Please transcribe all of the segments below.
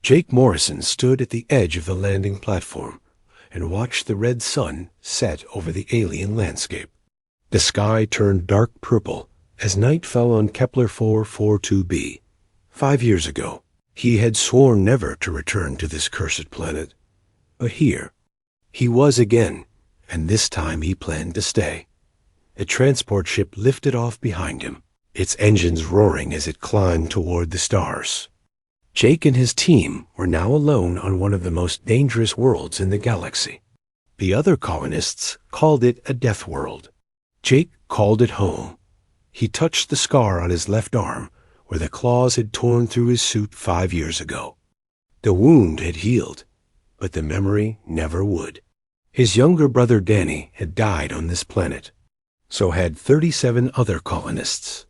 Jake Morrison stood at the edge of the landing platform and watched the red sun set over the alien landscape. The sky turned dark purple as night fell on Kepler 442b. 5 years ago, he had sworn never to return to this cursed planet. But here, he was again, and this time he planned to stay. A transport ship lifted off behind him, its engines roaring as it climbed toward the stars. Jake and his team were now alone on one of the most dangerous worlds in the galaxy. The other colonists called it a death world. Jake called it home. He touched the scar on his left arm where the claws had torn through his suit 5 years ago. The wound had healed, but the memory never would. His younger brother Danny had died on this planet. So had 37 other colonists.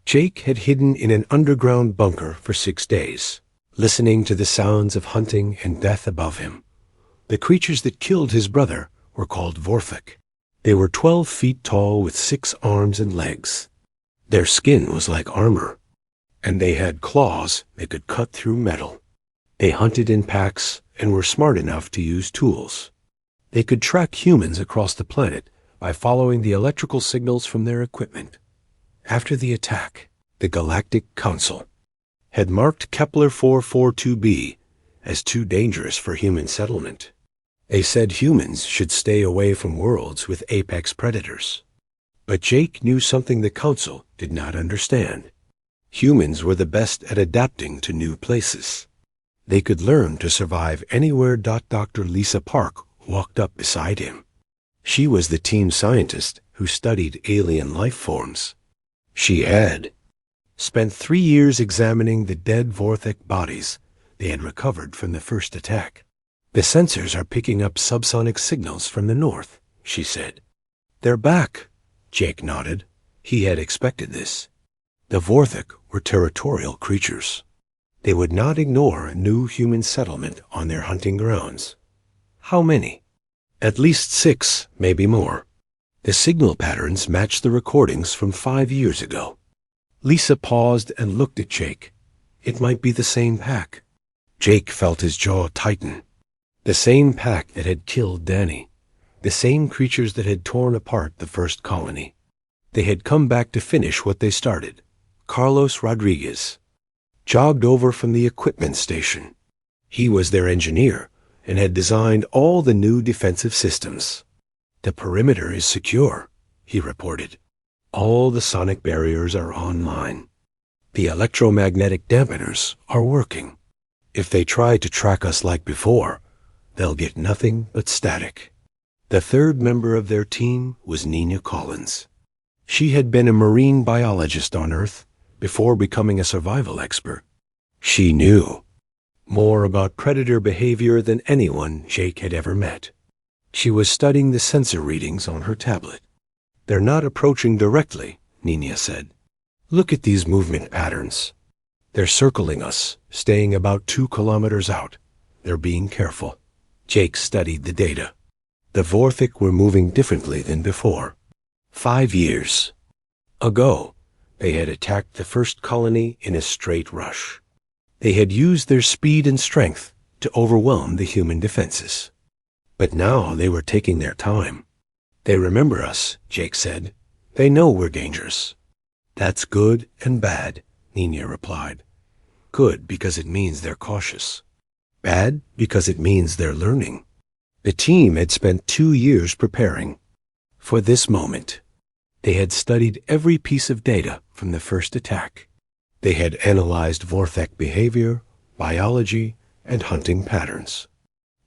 Jake had hidden in an underground bunker for 6 days, listening to the sounds of hunting and death above him. The creatures that killed his brother were called Vorthic. They were 12 feet tall with 6 arms and legs. Their skin was like armor, and they had claws that could cut through metal. They hunted in packs and were smart enough to use tools. They could track humans across the planet by following the electrical signals from their equipment. After the attack, the Galactic Council had marked Kepler 442b as too dangerous for human settlement. They said humans should stay away from worlds with apex predators. But Jake knew something the Council did not understand. Humans were the best at adapting to new places. They could learn to survive anywhere. Dr. Lisa Park walked up beside him. She was the team scientist who studied alien life forms. She had spent 3 years examining the dead Vorthic bodies they had recovered from the first attack. The sensors are picking up subsonic signals from the north, she said. They're back, Jake nodded. He had expected this. The Vorthic were territorial creatures. They would not ignore a new human settlement on their hunting grounds. How many? At least 6, maybe more. The signal patterns matched the recordings from 5 years ago. Lisa paused and looked at Jake. It might be the same pack. Jake felt his jaw tighten. The same pack that had killed Danny. The same creatures that had torn apart the first colony. They had come back to finish what they started. Carlos Rodriguez jogged over from the equipment station. He was their engineer and had designed all the new defensive systems. The perimeter is secure, he reported. All the sonic barriers are online. The electromagnetic dampeners are working. If they try to track us like before, they'll get nothing but static. The third member of their team was Nina Collins. She had been a marine biologist on Earth before becoming a survival expert. She knew more about predator behavior than anyone Jake had ever met. She was studying the sensor readings on her tablet. They're not approaching directly, Nina said. Look at these movement patterns. They're circling us, staying about 2 kilometers out. They're being careful. Jake studied the data. The Vorthic were moving differently than before. 5 years ago, they had attacked the first colony in a straight rush. They had used their speed and strength to overwhelm the human defenses. But now they were taking their time. They remember us, Jake said. They know we're dangerous. That's good and bad, Nina replied. Good because it means they're cautious. Bad because it means they're learning. The team had spent 2 years preparing for this moment. They had studied every piece of data from the first attack. They had analyzed Vorthic behavior, biology, and hunting patterns.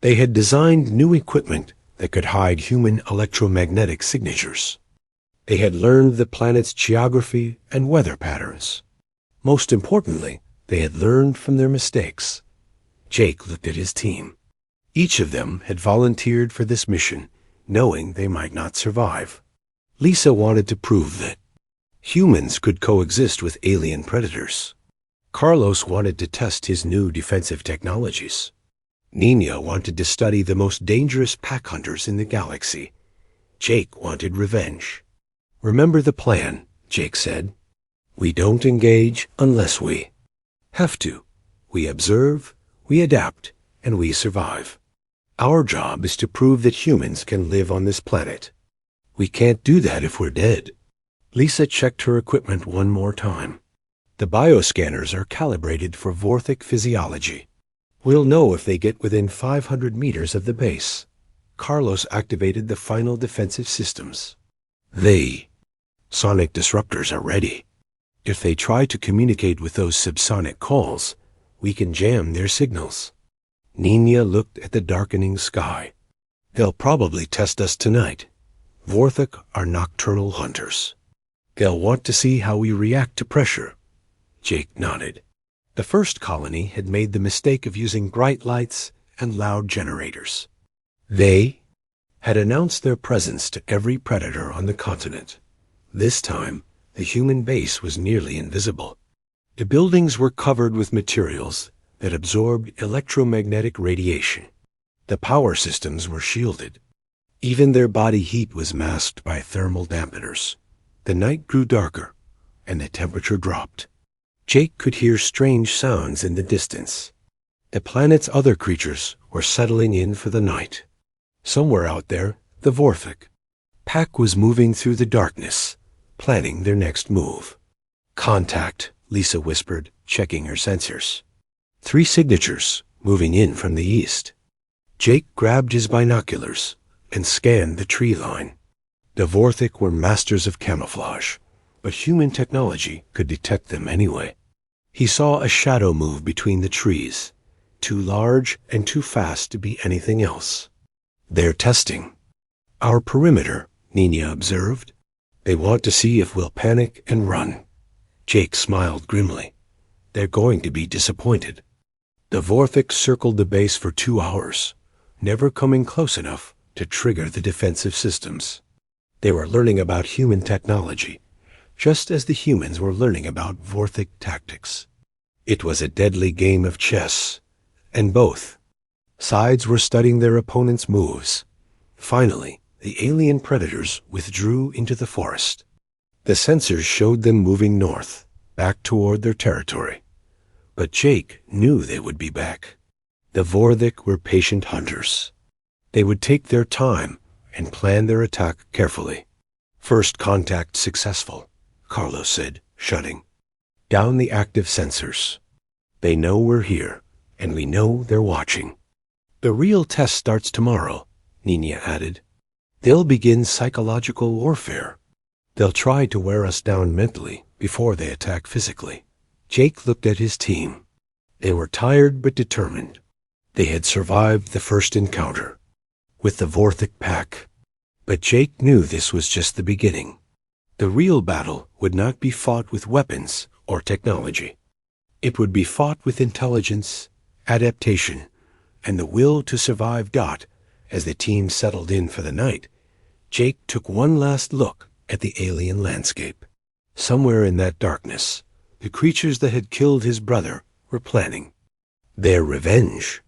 They had designed new equipment that could hide human electromagnetic signatures. They had learned the planet's geography and weather patterns. Most importantly, they had learned from their mistakes. Jake looked at his team. Each of them had volunteered for this mission, knowing they might not survive. Lisa wanted to prove that humans could coexist with alien predators. Carlos wanted to test his new defensive technologies. Nina wanted to study the most dangerous pack hunters in the galaxy. Jake wanted revenge. Remember the plan, Jake said. We don't engage unless we have to. We observe, We adapt, and we survive. Our job is to prove that humans can live on this planet. We can't do that if we're dead. Lisa checked her equipment one more time. The bioscanners are calibrated for Vorthic physiology. We'll know if they get within 500 meters of the base. Carlos activated the final defensive systems. Sonic disruptors are ready. If they try to communicate with those subsonic calls, we can jam their signals. Nina looked at the darkening sky. They'll probably test us tonight. Vorthic are nocturnal hunters. They'll want to see how we react to pressure. Jake nodded. The first colony had made the mistake of using bright lights and loud generators. They had announced their presence to every predator on the continent. This time, the human base was nearly invisible. The buildings were covered with materials that absorbed electromagnetic radiation. The power systems were shielded. Even their body heat was masked by thermal dampeners. The night grew darker, and the temperature dropped. Jake could hear strange sounds in the distance. The planet's other creatures were settling in for the night. Somewhere out there, the Vorthic pack was moving through the darkness, planning their next move. Contact, Lisa whispered, checking her sensors. 3 signatures moving in from the east. Jake grabbed his binoculars and scanned the tree line. The Vorthic were masters of camouflage, but human technology could detect them anyway. He saw a shadow move between the trees, too large and too fast to be anything else. They're testing our perimeter, Nina observed. They want to see if we'll panic and run. Jake smiled grimly. They're going to be disappointed. The Vorthic circled the base for 2 hours, never coming close enough to trigger the defensive systems. They were learning about human technology, just as the humans were learning about Vorthic tactics. It was a deadly game of chess, and both sides were studying their opponent's moves. Finally, the alien predators withdrew into the forest. The sensors showed them moving north, back toward their territory. But Jake knew they would be back. The Vorthic were patient hunters. They would take their time and plan their attack carefully. First contact successful, Carlos said, shutting down the active sensors. They know we're here, and we know they're watching. The real test starts tomorrow, Nina added. They'll begin psychological warfare. They'll try to wear us down mentally before they attack physically. Jake looked at his team. They were tired but determined. They had survived the first encounter with the Vorthic pack. But Jake knew this was just the beginning. The real battle would not be fought with weapons or technology. It would be fought with intelligence, adaptation, and the will to survive. As the team settled in for the night, Jake took one last look at the alien landscape. Somewhere in that darkness, the creatures that had killed his brother were planning their revenge.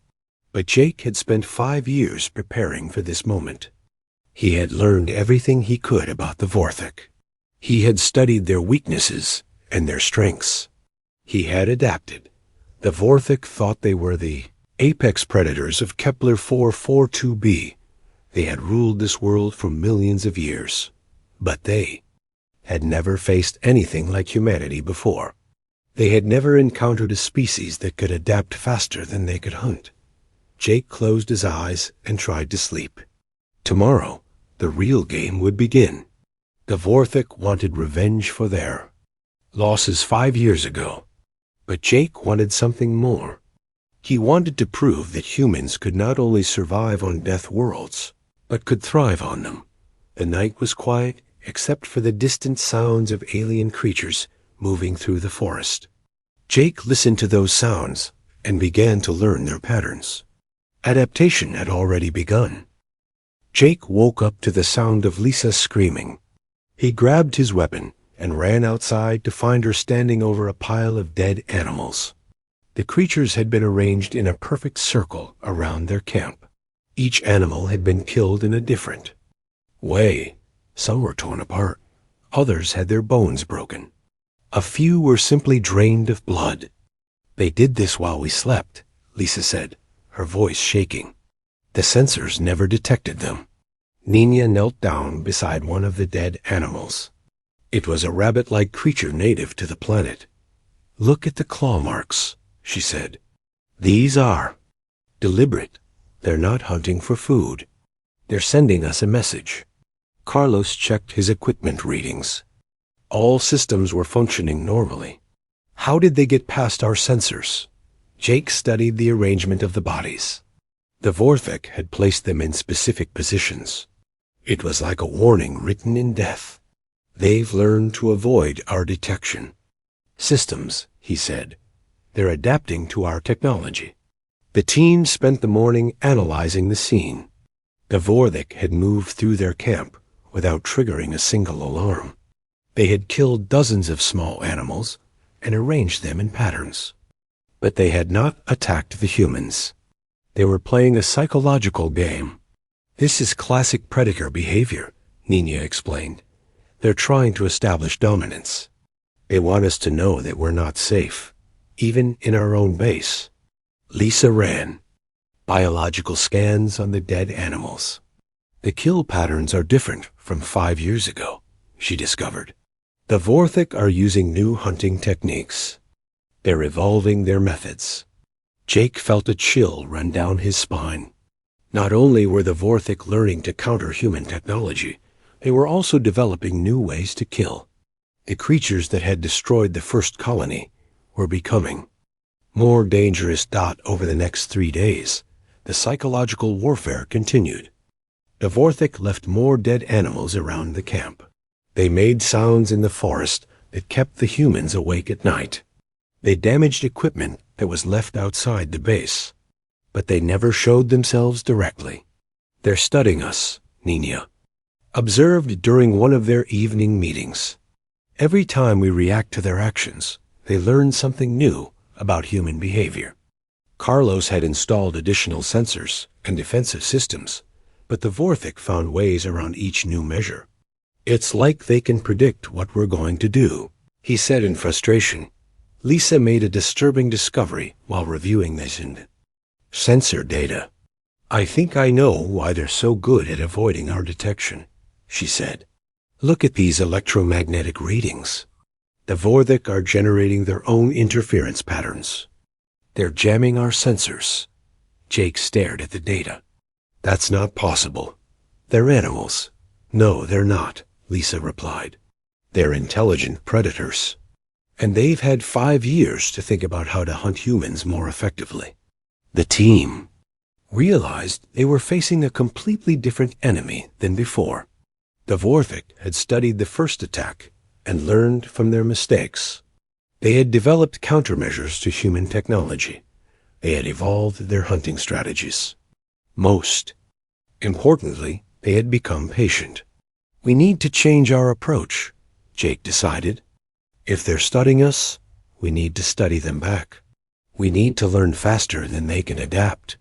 But Jake had spent 5 years preparing for this moment. He had learned everything he could about the Vorthic. He had studied their weaknesses and their strengths. He had adapted. The Vorthic thought they were the apex predators of Kepler 442b. They had ruled this world for millions of years. But they had never faced anything like humanity before. They had never encountered a species that could adapt faster than they could hunt. Jake closed his eyes and tried to sleep. Tomorrow, the real game would begin. The Vorthic wanted revenge for their losses 5 years ago. But Jake wanted something more. He wanted to prove that humans could not only survive on death worlds, but could thrive on them. The night was quiet except for the distant sounds of alien creatures moving through the forest. Jake listened to those sounds and began to learn their patterns. Adaptation had already begun. Jake woke up to the sound of Lisa screaming. He grabbed his weapon and ran outside to find her standing over a pile of dead animals. The creatures had been arranged in a perfect circle around their camp. Each animal had been killed in a different way. Some were torn apart. Others had their bones broken. A few were simply drained of blood. They did this while we slept, Lisa said, her voice shaking. The sensors never detected them. Nina knelt down beside one of the dead animals. It was a rabbit-like creature native to the planet. Look at the claw marks, she said. These are deliberate. They're not hunting for food. They're sending us a message. Carlos checked his equipment readings. All systems were functioning normally. How did they get past our sensors? Jake studied the arrangement of the bodies. The Vorthic had placed them in specific positions. It was like a warning written in death. They've learned to avoid our detection. Systems, he said. They're adapting to our technology. The team spent the morning analyzing the scene. The Vorthic had moved through their camp without triggering a single alarm. They had killed dozens of small animals and arranged them in patterns. But they had not attacked the humans. They were playing a psychological game. This is classic predator behavior, Nina explained. They're trying to establish dominance. They want us to know that we're not safe, even in our own base. Lisa ran. Biological scans on the dead animals. The kill patterns are different from 5 years ago, she discovered. The Vorthic are using new hunting techniques. They're evolving their methods. Jake felt a chill run down his spine. Not only were the Vorthic learning to counter human technology, they were also developing new ways to kill. The creatures that had destroyed the first colony were becoming more dangerous. Over the next 3 days, the psychological warfare continued. The Vorthic left more dead animals around the camp. They made sounds in the forest that kept the humans awake at night. They damaged equipment that was left outside the base. But they never showed themselves directly. They're studying us, Nina observed during one of their evening meetings. Every time we react to their actions, they learn something new about human behavior. Carlos had installed additional sensors and defensive systems, but the Vorthic found ways around each new measure. It's like they can predict what we're going to do, he said in frustration. Lisa made a disturbing discovery while reviewing this sensor data. I think I know why they're so good at avoiding our detection, she said. Look at these electromagnetic readings. The Vorthic are generating their own interference patterns. They're jamming our sensors. Jake stared at the data. That's not possible. They're animals. No, they're not, Lisa replied. They're intelligent predators. And they've had 5 years to think about how to hunt humans more effectively. The team realized they were facing a completely different enemy than before. The Vorthic had studied the first attack and learned from their mistakes. They had developed countermeasures to human technology. They had evolved their hunting strategies. Most importantly, they had become patient. We need to change our approach, Jake decided. If they're studying us, we need to study them back. We need to learn faster than they can adapt.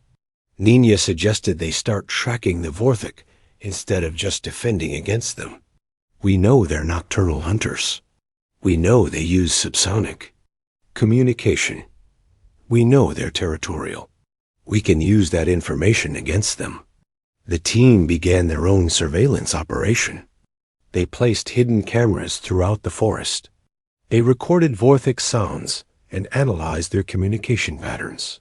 Nina suggested they start tracking the Vorthic instead of just defending against them. We know they're nocturnal hunters. We know they use subsonic communication. We know they're territorial. We can use that information against them. The team began their own surveillance operation. They placed hidden cameras throughout the forest. They recorded Vorthic sounds and analyzed their communication patterns.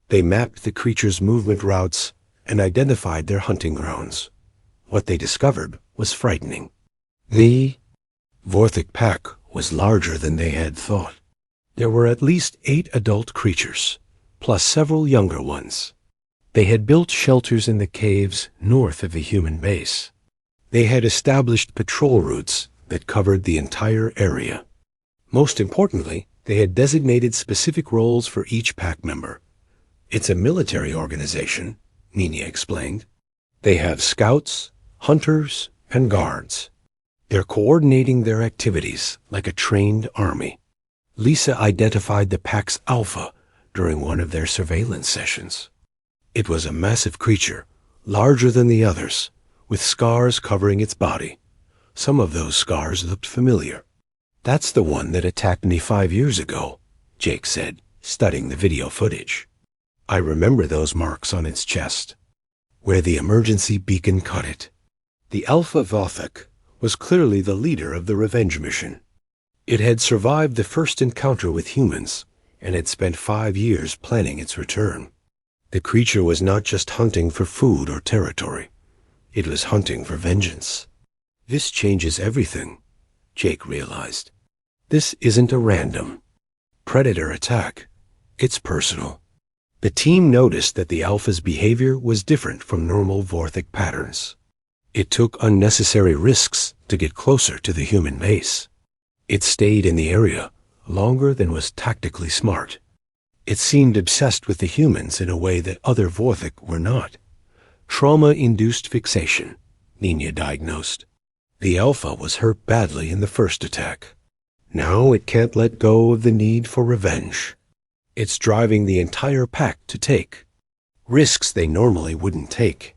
They mapped the creatures' movement routes and identified their hunting grounds. What they discovered was frightening. The Vorthic pack was larger than they had thought. There were at least 8 adult creatures, plus several younger ones. They had built shelters in the caves north of the human base. They had established patrol routes that covered the entire area. Most importantly, they had designated specific roles for each pack member. It's a military organization, Nina explained. They have scouts, hunters, and guards. They're coordinating their activities like a trained army. Lisa identified the pack's alpha during one of their surveillance sessions. It was a massive creature, larger than the others, with scars covering its body. Some of those scars looked familiar. That's the one that attacked me 5 years ago, Jake said, studying the video footage. I remember those marks on its chest, where the emergency beacon cut it. The Alpha Vorthic was clearly the leader of the revenge mission. It had survived the first encounter with humans and had spent 5 years planning its return. The creature was not just hunting for food or territory. It was hunting for vengeance. This changes everything, Jake realized. This isn't a random predator attack. It's personal. The team noticed that the Alpha's behavior was different from normal Vorthic patterns. It took unnecessary risks to get closer to the human base. It stayed in the area longer than was tactically smart. It seemed obsessed with the humans in a way that other Vorthic were not. Trauma-induced fixation, Nina diagnosed. The Alpha was hurt badly in the first attack. Now it can't let go of the need for revenge. It's driving the entire pack to take risks they normally wouldn't take.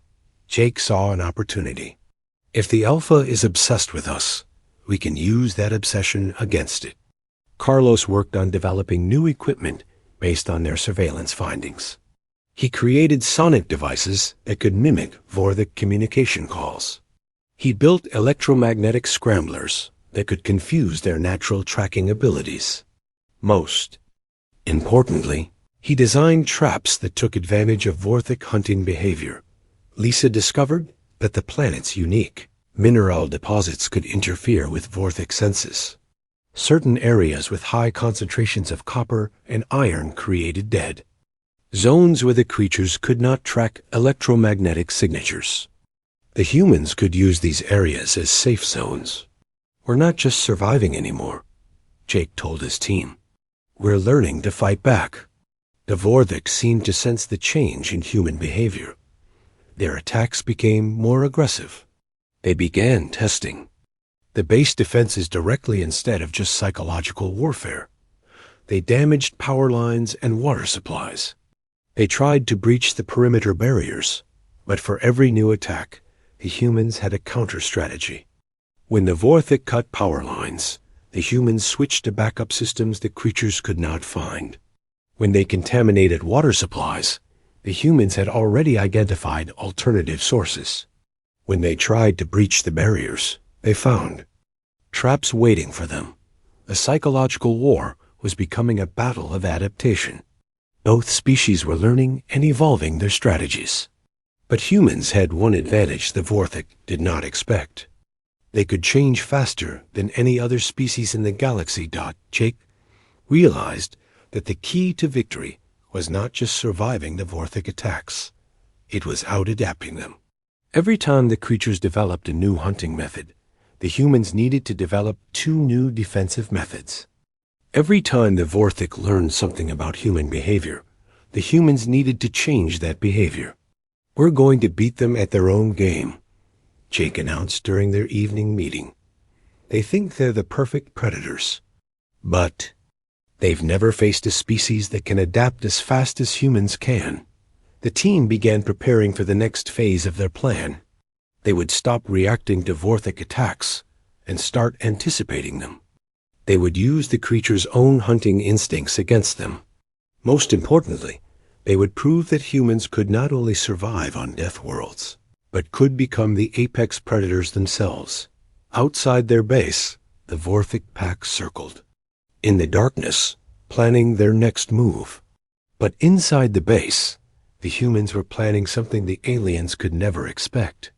Jake saw an opportunity. If the Alpha is obsessed with us, we can use that obsession against it. Carlos worked on developing new equipment based on their surveillance findings. He created sonic devices that could mimic Vorthic communication calls. He built electromagnetic scramblers that could confuse their natural tracking abilities. Most importantly, he designed traps that took advantage of Vorthic hunting behavior. Lisa discovered that the planet's unique mineral deposits could interfere with Vorthic senses. Certain areas with high concentrations of copper and iron created dead zones where the creatures could not track electromagnetic signatures. The humans could use these areas as safe zones. We're not just surviving anymore, Jake told his team. We're learning to fight back. The Vorthic seemed to sense the change in human behavior. Their attacks became more aggressive. They began testing the base defenses directly instead of just psychological warfare. They damaged power lines and water supplies. They tried to breach the perimeter barriers, but for every new attack, the humans had a counter-strategy. When the Vorthic cut power lines, the humans switched to backup systems the creatures could not find. When they contaminated water supplies, the humans had already identified alternative sources. When they tried to breach the barriers, they found traps waiting for them. A psychological war was becoming a battle of adaptation. Both species were learning and evolving their strategies. But humans had one advantage the Vorthic did not expect. They could change faster than any other species in the galaxy. Jake realized that the key to victory was not just surviving the Vorthic attacks. It was out-adapting them. Every time the creatures developed a new hunting method, the humans needed to develop 2 new defensive methods. Every time the Vorthic learned something about human behavior, the humans needed to change that behavior. We're going to beat them at their own game, Jake announced during their evening meeting. They think they're the perfect predators, but they've never faced a species that can adapt as fast as humans can. The team began preparing for the next phase of their plan. They would stop reacting to Vorthic attacks and start anticipating them. They would use the creature's own hunting instincts against them. Most importantly, they would prove that humans could not only survive on Deathworlds, but could become the apex predators themselves. Outside their base, the Vorthic pack circled, in the darkness, planning their next move. But inside the base, the humans were planning something the aliens could never expect.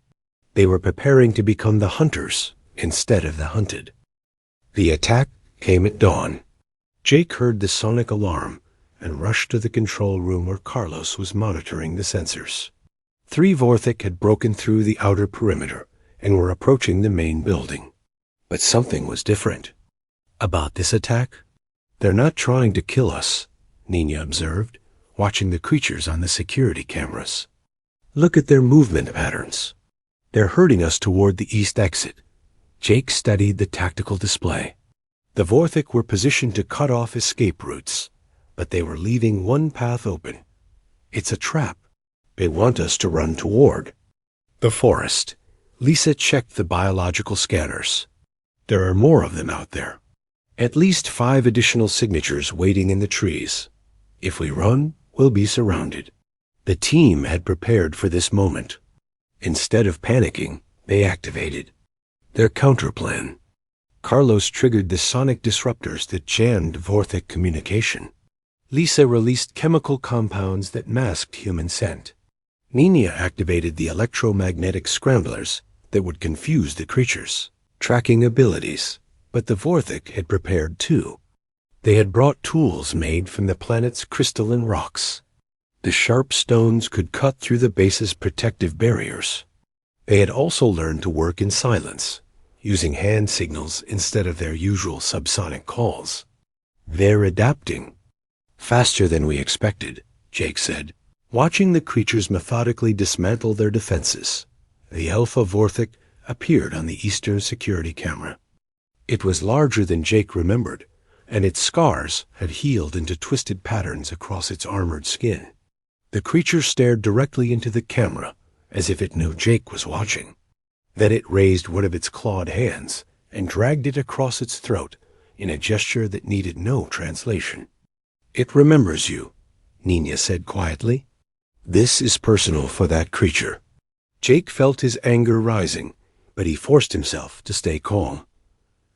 They were preparing to become the hunters instead of the hunted. The attack came at dawn. Jake heard the sonic alarm and rushed to the control room where Carlos was monitoring the sensors. 3 Vorthic had broken through the outer perimeter and were approaching the main building. But something was different about this attack. They're not trying to kill us, Nina observed, watching the creatures on the security cameras. Look at their movement patterns. They're herding us toward the east exit. Jake studied the tactical display. The Vorthic were positioned to cut off escape routes, but they were leaving one path open. It's a trap. They want us to run toward the forest. Lisa checked the biological scanners. There are more of them out there. At least 5 additional signatures waiting in the trees. If we run, we'll be surrounded. The team had prepared for this moment. Instead of panicking, they activated their counterplan. Carlos triggered the sonic disruptors that jammed Vorthic communication. Lisa released chemical compounds that masked human scent. Nina activated the electromagnetic scramblers that would confuse the creatures' tracking abilities, but the Vorthic had prepared too. They had brought tools made from the planet's crystalline rocks. The sharp stones could cut through the base's protective barriers. They had also learned to work in silence, using hand signals instead of their usual subsonic calls. They're adapting. Faster than we expected, Jake said, watching the creatures methodically dismantle their defenses. The Alpha Vorthic appeared on the eastern security camera. It was larger than Jake remembered, and its scars had healed into twisted patterns across its armored skin. The creature stared directly into the camera, as if it knew Jake was watching. Then it raised one of its clawed hands and dragged it across its throat in a gesture that needed no translation. "It remembers you," Nina said quietly. "This is personal for that creature." Jake felt his anger rising, but he forced himself to stay calm.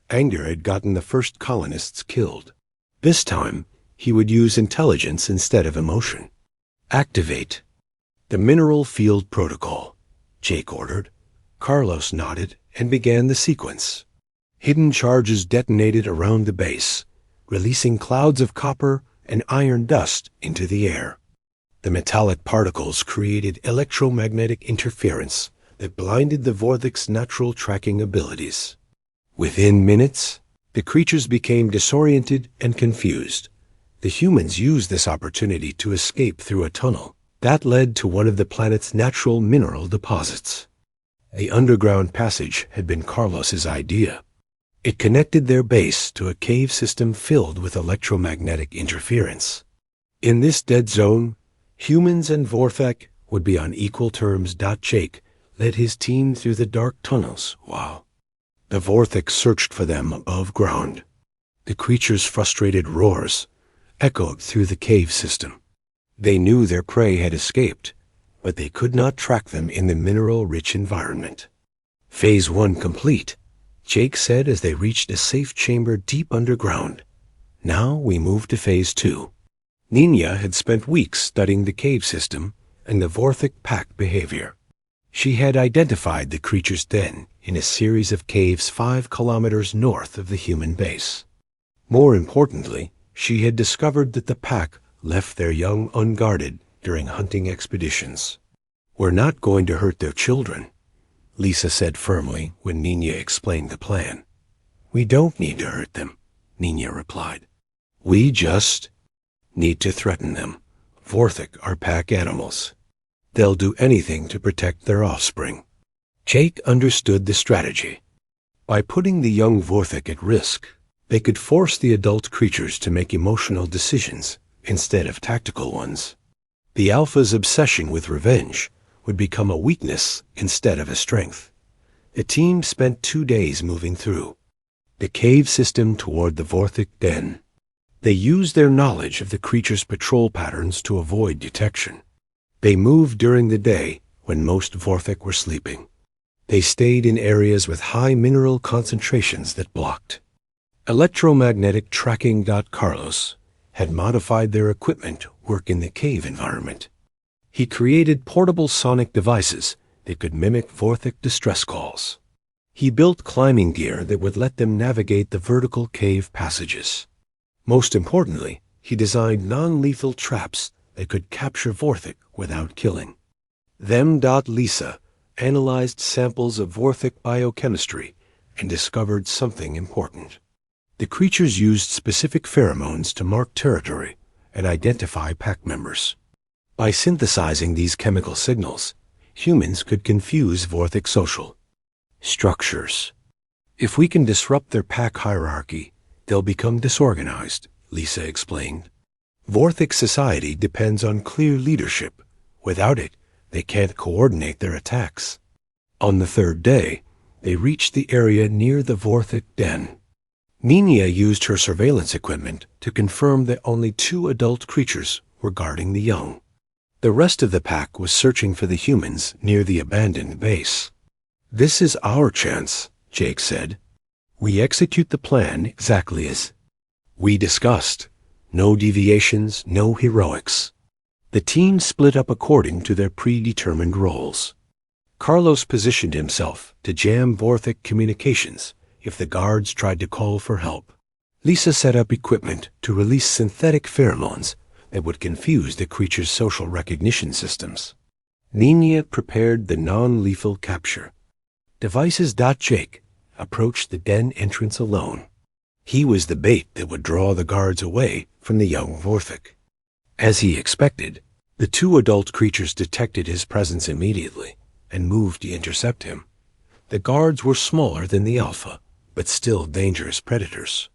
Anger had gotten the first colonists killed. This time, he would use intelligence instead of emotion. "Activate the mineral field protocol," Jake ordered. Carlos nodded and began the sequence. Hidden charges detonated around the base, releasing clouds of copper and iron dust into the air. The metallic particles created electromagnetic interference that blinded the Vorthic's natural tracking abilities. Within minutes, the creatures became disoriented and confused. The humans used this opportunity to escape through a tunnel that led to one of the planet's natural mineral deposits. The underground passage had been Carlos's idea. It connected their base to a cave system filled with electromagnetic interference. In this dead zone, humans and Vorthic would be on equal terms. Jake led his team through the dark tunnels while the Vorthic searched for them above ground. The creatures' frustrated roars echoed through the cave system. They knew their prey had escaped, but they could not track them in the mineral-rich environment. "Phase 1 complete," Jake said as they reached a safe chamber deep underground. "Now we move to Phase 2. Nina had spent weeks studying the cave system and the Vorthic pack behavior. She had identified the creature's den in a series of caves 5 kilometers north of the human base. More importantly, she had discovered that the pack left their young unguarded during hunting expeditions. "We're not going to hurt their children," Lisa said firmly when Nina explained the plan. "We don't need to hurt them," Nina replied. "We just need to threaten them. Vorthic are pack animals. They'll do anything to protect their offspring." Jake understood the strategy. By putting the young Vorthic at risk, they could force the adult creatures to make emotional decisions instead of tactical ones. The Alpha's obsession with revenge would become a weakness instead of a strength. The team spent 2 days moving through the cave system toward the Vorthic den. They used their knowledge of the creature's patrol patterns to avoid detection. They moved during the day when most Vorthic were sleeping. They stayed in areas with high mineral concentrations that blocked electromagnetic tracking. Carlos had modified their equipment to work in the cave environment. He created portable sonic devices that could mimic Vorthic distress calls. He built climbing gear that would let them navigate the vertical cave passages. Most importantly, he designed non-lethal traps that could capture Vorthic without killing them. Lisa analyzed samples of Vorthic biochemistry and discovered something important. The creatures used specific pheromones to mark territory and identify pack members. By synthesizing these chemical signals, humans could confuse Vorthic social structures. "If we can disrupt their pack hierarchy, they'll become disorganized," Lisa explained. "Vorthic society depends on clear leadership. Without it, they can't coordinate their attacks." On the 3rd day, they reached the area near the Vorthic den. Nina used her surveillance equipment to confirm that only 2 adult creatures were guarding the young. The rest of the pack was searching for the humans near the abandoned base. "This is our chance," Jake said. "We execute the plan exactly as we discussed. No deviations, no heroics." The team split up according to their predetermined roles. Carlos positioned himself to jam Vorthic communications if the guards tried to call for help. Lisa set up equipment to release synthetic pheromones that would confuse the creature's social recognition systems. Nina prepared the non-lethal capture devices. Jake approached the den entrance alone. He was the bait that would draw the guards away from the young Vorthic. As he expected, the two adult creatures detected his presence immediately and moved to intercept him. The guards were smaller than the alpha, but still dangerous predators.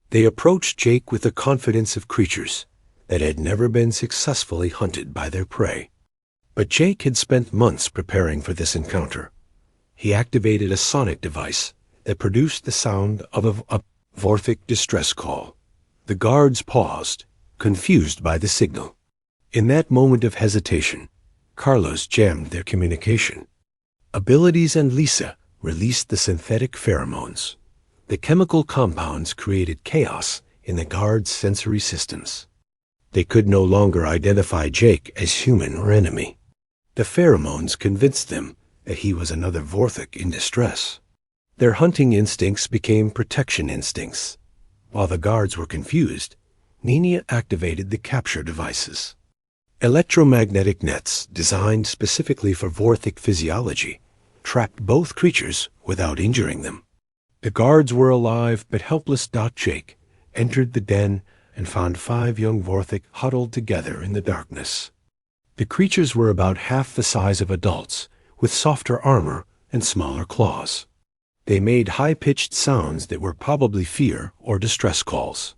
They approached Jake with the confidence of creatures that had never been successfully hunted by their prey. But Jake had spent months preparing for this encounter. He activated a sonic device that produced the sound of a Vorthic distress call. The guards paused, confused by the signal. In that moment of hesitation, Carlos jammed their communication. Abilities and Lisa released the synthetic pheromones. The chemical compounds created chaos in the guards' sensory systems. They could no longer identify Jake as human or enemy. The pheromones convinced them that he was another Vorthic in distress. Their hunting instincts became protection instincts. While the guards were confused, Nina activated the capture devices. Electromagnetic nets designed specifically for Vorthic physiology trapped both creatures without injuring them. The guards were alive but helpless. Jake entered the den and found 5 young Vorthic huddled together in the darkness. The creatures were about half the size of adults, with softer armor and smaller claws. They made high-pitched sounds that were probably fear or distress calls.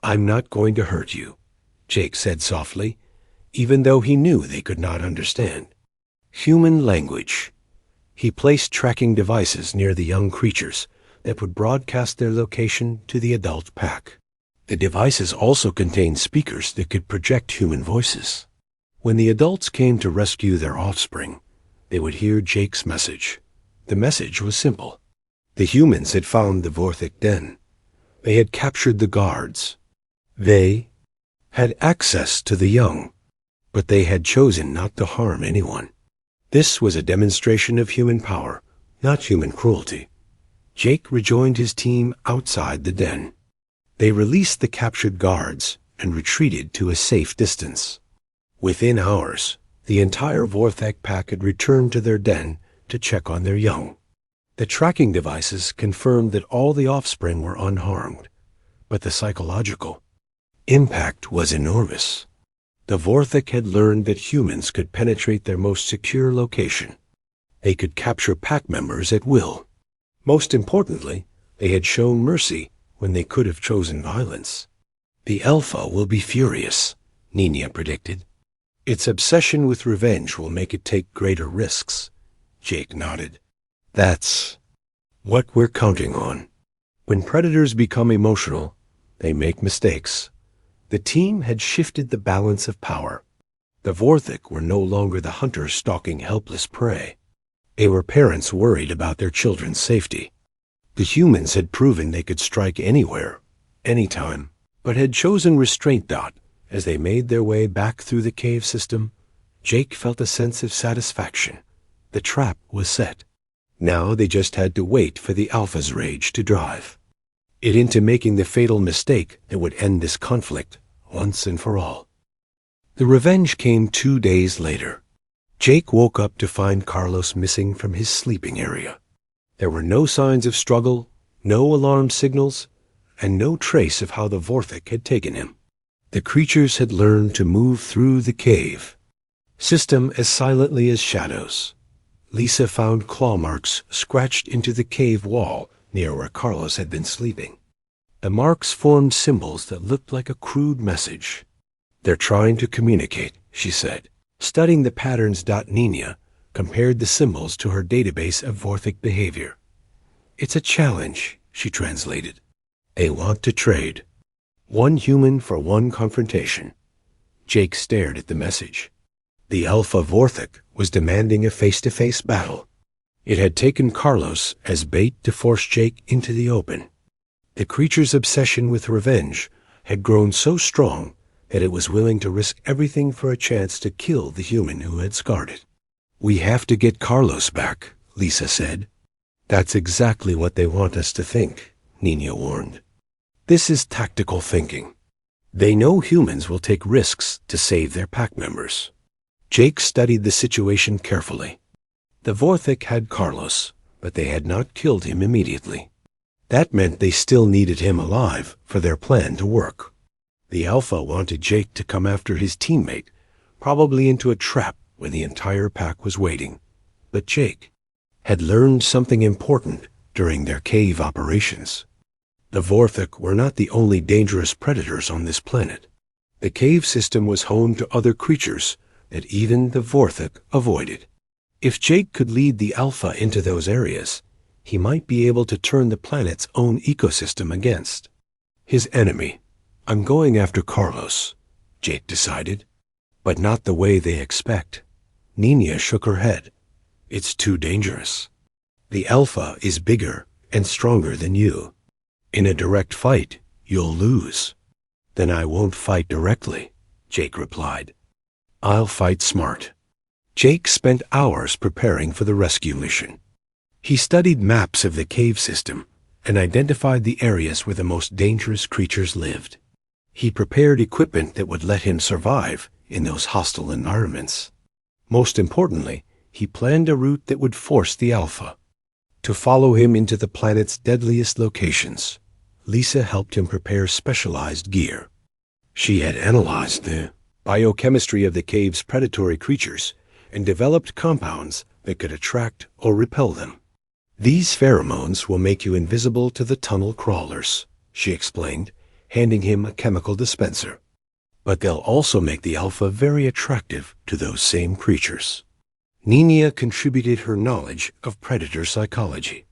"I'm not going to hurt you," Jake said softly, even though he knew they could not understand. Human language. He placed tracking devices near the young creatures that would broadcast their location to the adult pack. The devices also contained speakers that could project human voices. When the adults came to rescue their offspring, they would hear Jake's message. The message was simple. The humans had found the Vorthic den. They had captured the guards. They had access to the young, but they had chosen not to harm anyone. This was a demonstration of human power, not human cruelty. Jake rejoined his team outside the den. They released the captured guards and retreated to a safe distance. Within hours, the entire Vorthic pack had returned to their den to check on their young. The tracking devices confirmed that all the offspring were unharmed, but the psychological impact was enormous. The Vorthic had learned that humans could penetrate their most secure location. They could capture pack members at will. Most importantly, they had shown mercy when they could have chosen violence. "The Alpha will be furious," Nina predicted. "Its obsession with revenge will make it take greater risks." Jake nodded. "That's what we're counting on." When predators become emotional, they make mistakes. The team had shifted the balance of power. The Vorthic were no longer the hunters stalking helpless prey. They were parents worried about their children's safety. The humans had proven they could strike anywhere, anytime, but had chosen restraint. As they made their way back through the cave system, Jake felt a sense of satisfaction. The trap was set. Now they just had to wait for the Alpha's rage to drive it into making the fatal mistake that would end this conflict once and for all. The revenge came 2 days later. Jake woke up to find Carlos missing from his sleeping area. There were no signs of struggle, no alarm signals, and no trace of how the Vorthic had taken him. The creatures had learned to move through the cave system as silently as shadows. Lisa found claw marks scratched into the cave wall near where Carlos had been sleeping. The marks formed symbols that looked like a crude message. "They're trying to communicate," she said. Studying the patterns. Nina compared the symbols to her database of Vorthic behavior. "It's a challenge," she translated. "They want to trade. One human for one confrontation." Jake stared at the message. The Alpha Vorthic was demanding a face-to-face battle. It had taken Carlos as bait to force Jake into the open. The creature's obsession with revenge had grown so strong that it was willing to risk everything for a chance to kill the human who had scarred it. "We have to get Carlos back," Lisa said. "That's exactly what they want us to think," Nina warned. "This is tactical thinking. They know humans will take risks to save their pack members." Jake studied the situation carefully. The Vorthic had Carlos, but they had not killed him immediately. That meant they still needed him alive for their plan to work. The Alpha wanted Jake to come after his teammate, probably into a trap when the entire pack was waiting. But Jake had learned something important during their cave operations. The Vorthic were not the only dangerous predators on this planet. The cave system was home to other creatures that even the Vorthic avoided. If Jake could lead the Alpha into those areas, he might be able to turn the planet's own ecosystem against his enemy. "I'm going after Carlos," Jake decided, "but not the way they expect." Nina shook her head. "It's too dangerous. The Alpha is bigger and stronger than you. In a direct fight, you'll lose." "Then I won't fight directly," Jake replied. "I'll fight smart." Jake spent hours preparing for the rescue mission. He studied maps of the cave system and identified the areas where the most dangerous creatures lived. He prepared equipment that would let him survive in those hostile environments. Most importantly, he planned a route that would force the Alpha to follow him into the planet's deadliest locations. Lisa helped him prepare specialized gear. She had analyzed the biochemistry of the cave's predatory creatures and developed compounds that could attract or repel them. "These pheromones will make you invisible to the tunnel crawlers," she explained, handing him a chemical dispenser. "But they'll also make the Alpha very attractive to those same creatures." Nina contributed her knowledge of predator psychology.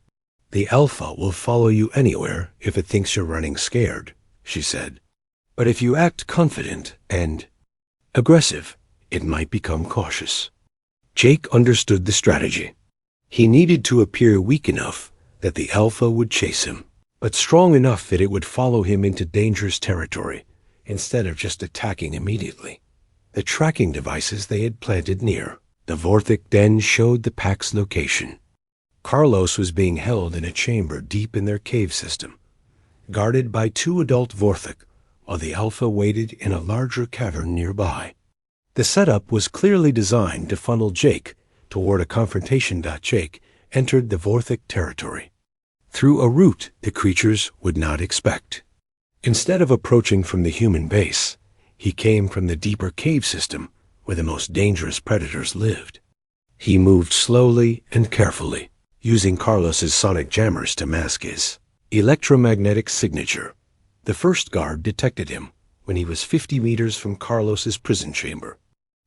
"The Alpha will follow you anywhere if it thinks you're running scared," she said. "But if you act confident and aggressive, it might become cautious." Jake understood the strategy. He needed to appear weak enough that the Alpha would chase him, but strong enough that it would follow him into dangerous territory instead of just attacking immediately. The tracking devices they had planted near the Vorthic den showed the pack's location. Carlos was being held in a chamber deep in their cave system, guarded by 2 adult Vorthic, while the Alpha waited in a larger cavern nearby. The setup was clearly designed to funnel Jake toward a confrontation. Jake entered the Vorthic territory through a route the creatures would not expect. Instead of approaching from the human base, he came from the deeper cave system where the most dangerous predators lived. He moved slowly and carefully, using Carlos's sonic jammers to mask his electromagnetic signature. The first guard detected him when he was 50 meters from Carlos's prison chamber.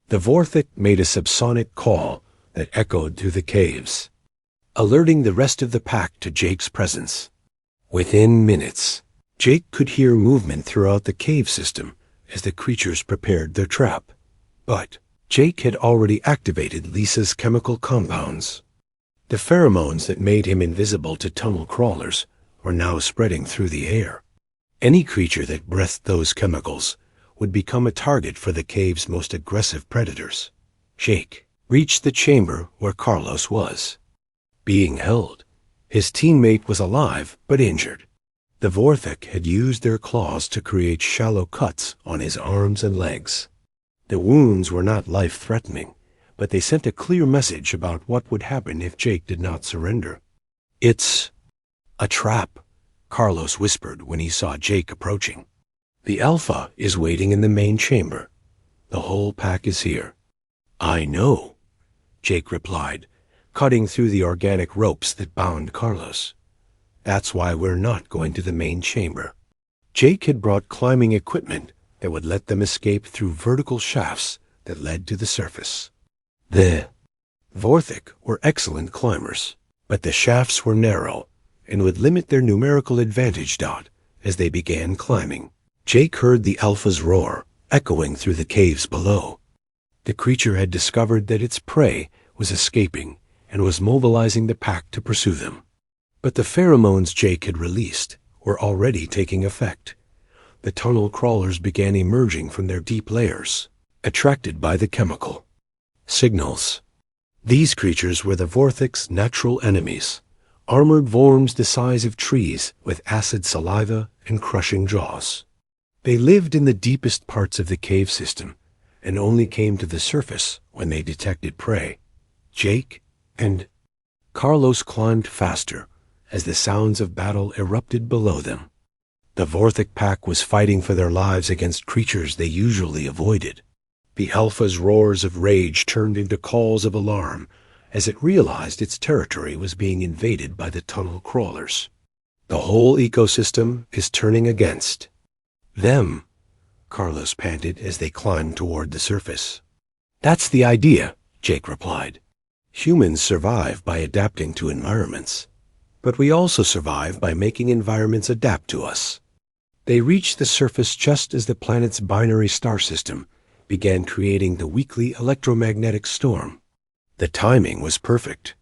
The Vorthic made a subsonic call that echoed through the caves, alerting the rest of the pack to Jake's presence. Within minutes, Jake could hear movement throughout the cave system as the creatures prepared their trap. But Jake had already activated Lisa's chemical compounds. The pheromones that made him invisible to tunnel crawlers were now spreading through the air. Any creature that breathed those chemicals would become a target for the cave's most aggressive predators. Jake reached the chamber where Carlos was being held. His teammate was alive but injured. The Vorthic had used their claws to create shallow cuts on his arms and legs. The wounds were not life-threatening, but they sent a clear message about what would happen if Jake did not surrender. "It's a trap," Carlos whispered when he saw Jake approaching. "The Alpha is waiting in the main chamber. The whole pack is here." "I know," Jake replied, cutting through the organic ropes that bound Carlos. "That's why we're not going to the main chamber." Jake had brought climbing equipment that would let them escape through vertical shafts that led to the surface. The Vorthic were excellent climbers, but the shafts were narrow and would limit their numerical advantage. As they began climbing, Jake heard the Alpha's roar echoing through the caves below. The creature had discovered that its prey was escaping and was mobilizing the pack to pursue them. But the pheromones Jake had released were already taking effect. The tunnel crawlers began emerging from their deep layers, attracted by the chemical signals. These creatures were the Vorthic's natural enemies, armored worms the size of trees with acid saliva and crushing jaws. They lived in the deepest parts of the cave system and only came to the surface when they detected prey. Jake and Carlos climbed faster as the sounds of battle erupted below them. The Vorthic pack was fighting for their lives against creatures they usually avoided. The Alpha's roars of rage turned into calls of alarm as it realized its territory was being invaded by the tunnel crawlers. The whole ecosystem is turning against them, Carlos panted as they climbed toward the surface. That's the idea, Jake replied. Humans survive by adapting to environments, but we also survive by making environments adapt to us. They reached the surface just as the planet's binary star system began creating the weekly electromagnetic storm. The timing was perfect.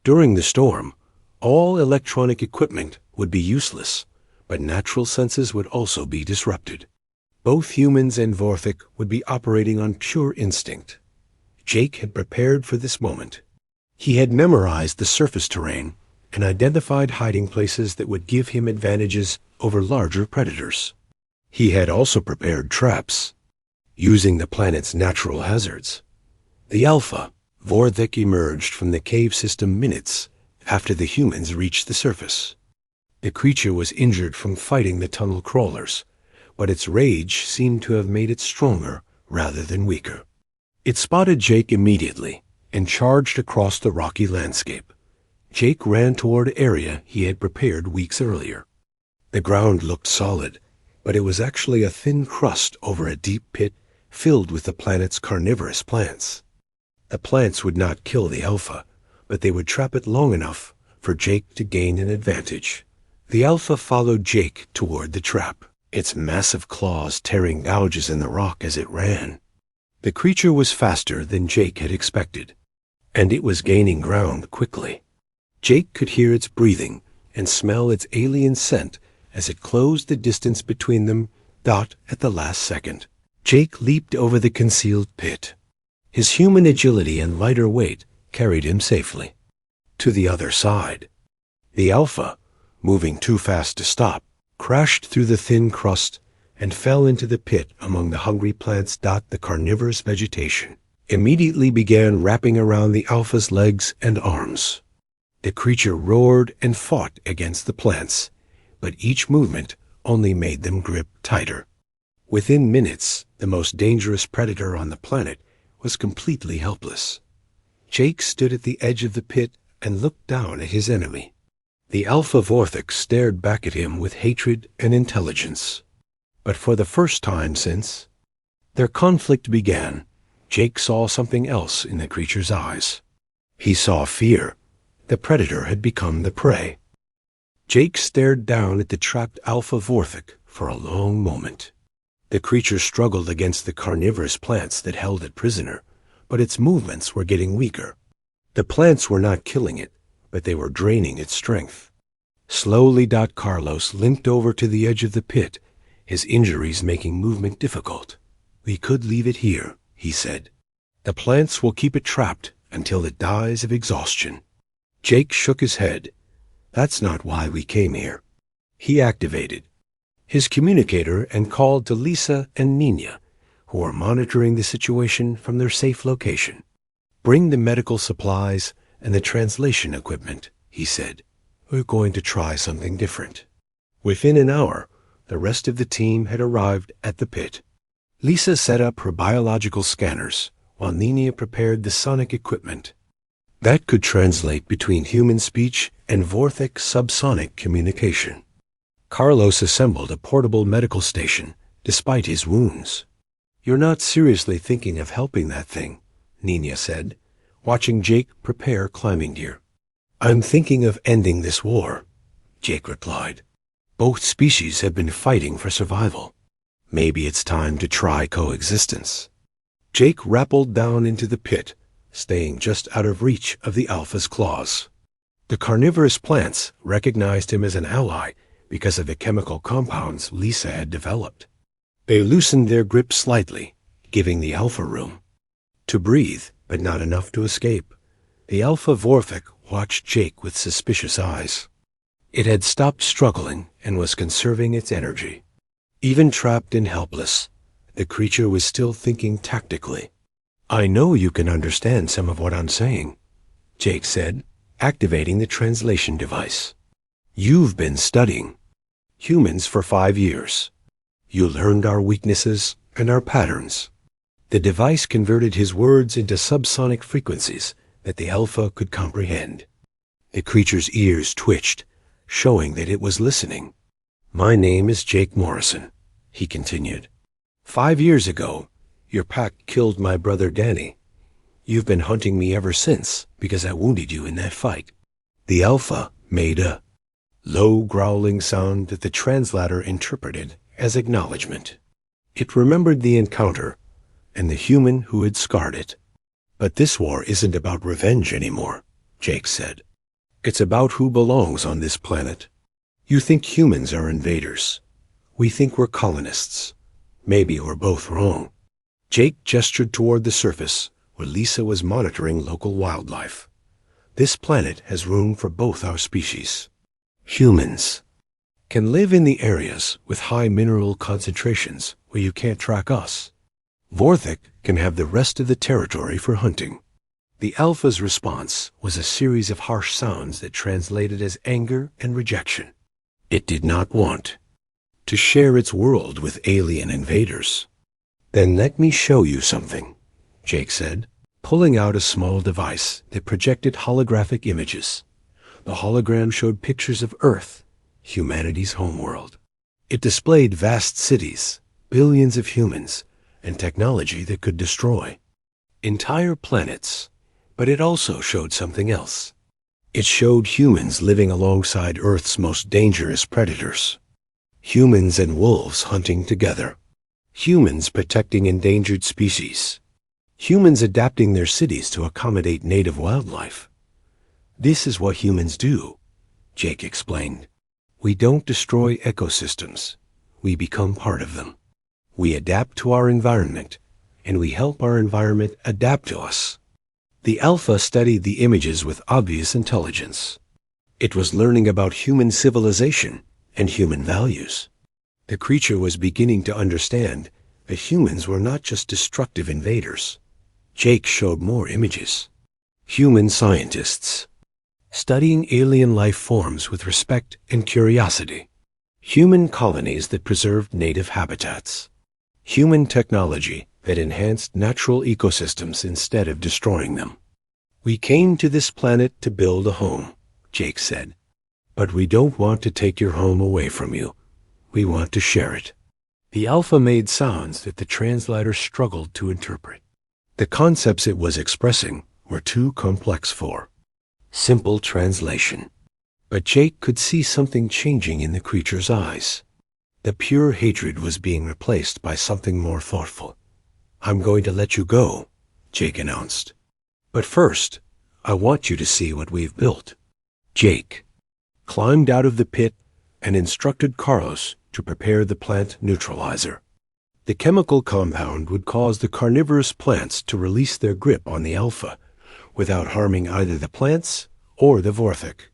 During the storm, all electronic equipment would be useless, but natural senses would also be disrupted. Both humans and Vorthic would be operating on pure instinct. Jake had prepared for this moment. He had memorized the surface terrain and identified hiding places that would give him advantages over larger predators. He had also prepared traps, using the planet's natural hazards. The Alpha, Vorthic, emerged from the cave system minutes after the humans reached the surface. The creature was injured from fighting the tunnel crawlers, but its rage seemed to have made it stronger rather than weaker. It spotted Jake immediately and charged across the rocky landscape. Jake ran toward an area he had prepared weeks earlier. The ground looked solid, but it was actually a thin crust over a deep pit filled with the planet's carnivorous plants. The plants would not kill the Alpha, but they would trap it long enough for Jake to gain an advantage. The Alpha followed Jake toward the trap, its massive claws tearing gouges in the rock as it ran. The creature was faster than Jake had expected, and it was gaining ground quickly. Jake could hear its breathing and smell its alien scent as it closed the distance between them at the last second. Jake leaped over the concealed pit. His human agility and lighter weight carried him safely to the other side. The Alpha, moving too fast to stop, crashed through the thin crust and fell into the pit among the hungry plants. The carnivorous vegetation immediately began wrapping around the Alpha's legs and arms. The creature roared and fought against the plants, but each movement only made them grip tighter. Within minutes, the most dangerous predator on the planet was completely helpless. Jake stood at the edge of the pit and looked down at his enemy. The Alpha Vorthic stared back at him with hatred and intelligence. But for the first time since their conflict began, Jake saw something else in the creature's eyes. He saw fear. The predator had become the prey. Jake stared down at the trapped Alpha Vorthic for a long moment. The creature struggled against the carnivorous plants that held it prisoner, but its movements were getting weaker. The plants were not killing it, but they were draining its strength. Slowly, Carlos limped over to the edge of the pit, his injuries making movement difficult. "We could leave it here," he said. "The plants will keep it trapped until it dies of exhaustion." Jake shook his head. "That's not why we came here." He activated his communicator and called to Lisa and Nina, who were monitoring the situation from their safe location. "Bring the medical supplies and the translation equipment," he said. "We're going to try something different." Within an hour, the rest of the team had arrived at the pit. Lisa set up her biological scanners, while Nina prepared the sonic equipment that could translate between human speech and Vorthic subsonic communication. Carlos assembled a portable medical station, despite his wounds. "You're not seriously thinking of helping that thing," Nina said, watching Jake prepare climbing gear. "I'm thinking of ending this war," Jake replied. "Both species have been fighting for survival. Maybe it's time to try coexistence. Jake rappelled down into the pit, staying just out of reach of the Alpha's claws. The carnivorous plants recognized him as an ally because of the chemical compounds Lisa had developed. They loosened their grip slightly, giving the Alpha room to breathe, but not enough to escape. The Alpha Vorthic watched Jake with suspicious eyes. It had stopped struggling and was conserving its energy. Even trapped and helpless, the creature was still thinking tactically. "I know you can understand some of what I'm saying," Jake said, activating the translation device. "You've been studying humans for 5 years. You learned our weaknesses and our patterns." The device converted his words into subsonic frequencies that the Alpha could comprehend. The creature's ears twitched, showing that it was listening. "My name is Jake Morrison," he continued. 5 years ago, your pack killed my brother Danny. You've been hunting me ever since because I wounded you in that fight." The Alpha made a low growling sound that the translator interpreted as acknowledgement. It remembered the encounter and the human who had scarred it. "But this war isn't about revenge anymore," Jake said. "It's about who belongs on this planet. You think humans are invaders. We think we're colonists. Maybe we're both wrong." Jake gestured toward the surface where Lisa was monitoring local wildlife. "This planet has room for both our species. Humans can live in the areas with high mineral concentrations where you can't track us. Vorthic can have the rest of the territory for hunting." The Alpha's response was a series of harsh sounds that translated as anger and rejection. It did not want to share its world with alien invaders. "Then let me show you something," Jake said, pulling out a small device that projected holographic images. The hologram showed pictures of Earth, humanity's homeworld. It displayed vast cities, billions of humans, and technology that could destroy entire planets. But it also showed something else. It showed humans living alongside Earth's most dangerous predators. Humans and wolves hunting together. Humans protecting endangered species. Humans adapting their cities to accommodate native wildlife. "This is what humans do," Jake explained. "We don't destroy ecosystems. We become part of them. We adapt to our environment, and we help our environment adapt to us." The Alpha studied the images with obvious intelligence. It was learning about human civilization and human values. The creature was beginning to understand that humans were not just destructive invaders. Jake showed more images. Human scientists studying alien life forms with respect and curiosity. Human colonies that preserved native habitats. Human technology that enhanced natural ecosystems instead of destroying them. "We came to this planet to build a home," Jake said. "But we don't want to take your home away from you. We want to share it." The Alpha made sounds that the translator struggled to interpret. The concepts it was expressing were too complex for simple translation. But Jake could see something changing in the creature's eyes. The pure hatred was being replaced by something more thoughtful. "I'm going to let you go," Jake announced. "But first, I want you to see what we've built." Jake climbed out of the pit and instructed Carlos to prepare the plant neutralizer. The chemical compound would cause the carnivorous plants to release their grip on the Alpha without harming either the plants or the Vorthic.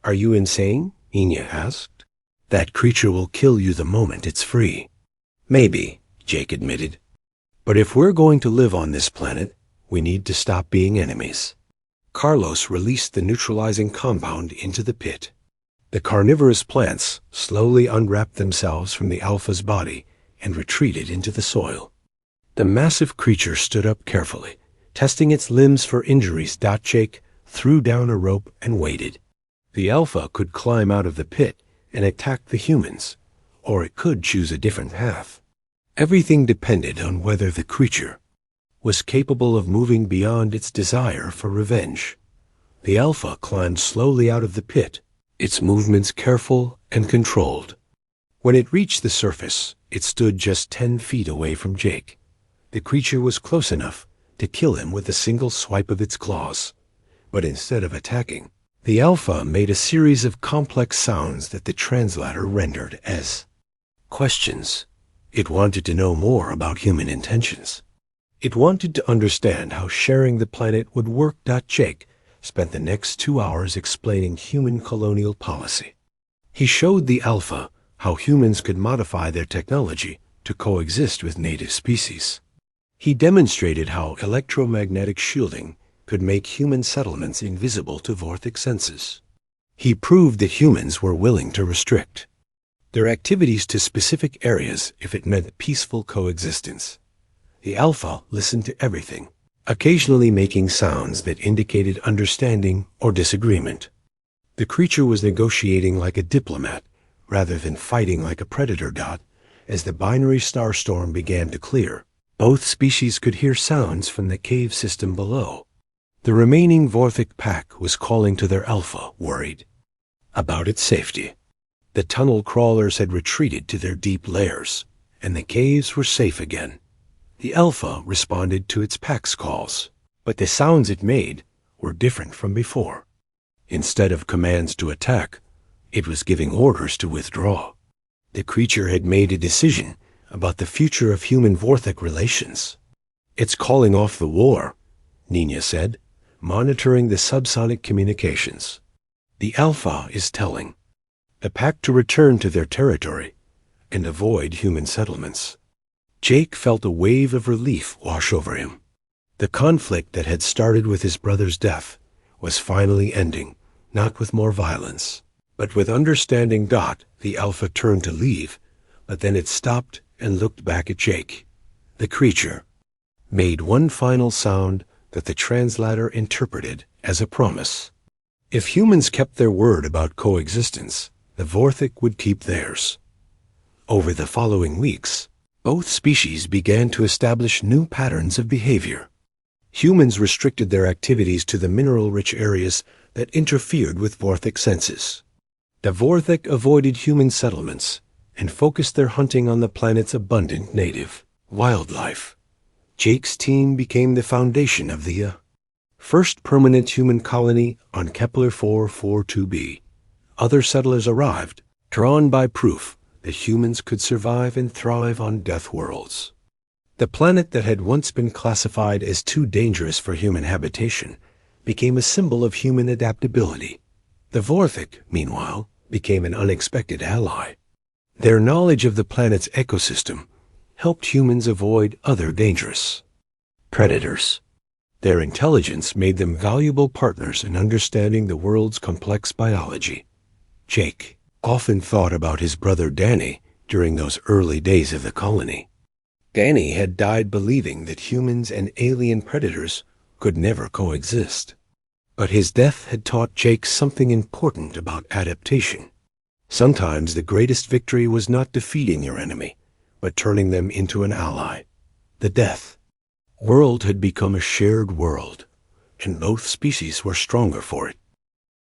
"Are you insane?" Enya asked. "That creature will kill you the moment it's free." "Maybe," Jake admitted. "But if we're going to live on this planet, we need to stop being enemies." Carlos released the neutralizing compound into the pit. The carnivorous plants slowly unwrapped themselves from the Alpha's body and retreated into the soil. The massive creature stood up carefully, testing its limbs for injuries. Jake threw down a rope and waited. The Alpha could climb out of the pit and attack the humans, or it could choose a different path. Everything depended on whether the creature was capable of moving beyond its desire for revenge. The Alpha climbed slowly out of the pit, its movements careful and controlled. When it reached the surface, it stood just 10 feet away from Jake. The creature was close enough to kill him with a single swipe of its claws. But instead of attacking, the Alpha made a series of complex sounds that the translator rendered as questions. It wanted to know more about human intentions. It wanted to understand how sharing the planet would work. Jake spent the next 2 hours explaining human colonial policy. He showed the Alpha how humans could modify their technology to coexist with native species. He demonstrated how electromagnetic shielding could make human settlements invisible to Vorthic senses. He proved that humans were willing to restrict their activities to specific areas if it meant peaceful coexistence. The Alpha listened to everything, occasionally making sounds that indicated understanding or disagreement. The creature was negotiating like a diplomat rather than fighting like a predator. As the binary starstorm began to clear, both species could hear sounds from the cave system below. The remaining Vorthic pack was calling to their Alpha, worried about its safety. The tunnel crawlers had retreated to their deep lairs, and the caves were safe again. The Alpha responded to its pack's calls, but the sounds it made were different from before. Instead of commands to attack, it was giving orders to withdraw. The creature had made a decision about the future of human-Vorthic relations. "It's calling off the war," Nina said, monitoring the subsonic communications. "The Alpha is telling the pack to return to their territory and avoid human settlements." Jake felt a wave of relief wash over him. The conflict that had started with his brother's death was finally ending, not with more violence, but with understanding. The Alpha turned to leave, but then it stopped and looked back at Jake. The creature made one final sound that the translator interpreted as a promise. If humans kept their word about coexistence, the Vorthic would keep theirs. Over the following weeks, both species began to establish new patterns of behavior. Humans restricted their activities to the mineral-rich areas that interfered with Vorthic senses. The Vorthic avoided human settlements and focused their hunting on the planet's abundant native wildlife. Jake's team became the foundation of the first permanent human colony on Kepler 442b. Other settlers arrived, drawn by proof that humans could survive and thrive on death worlds. The planet that had once been classified as too dangerous for human habitation became a symbol of human adaptability. The Vorthic, meanwhile, became an unexpected ally. Their knowledge of the planet's ecosystem helped humans avoid other dangerous predators. Their intelligence made them valuable partners in understanding the world's complex biology. Jake often thought about his brother Danny during those early days of the colony. Danny had died believing that humans and alien predators could never coexist. But his death had taught Jake something important about adaptation. Sometimes the greatest victory was not defeating your enemy, but turning them into an ally. The death world had become a shared world, and both species were stronger for it.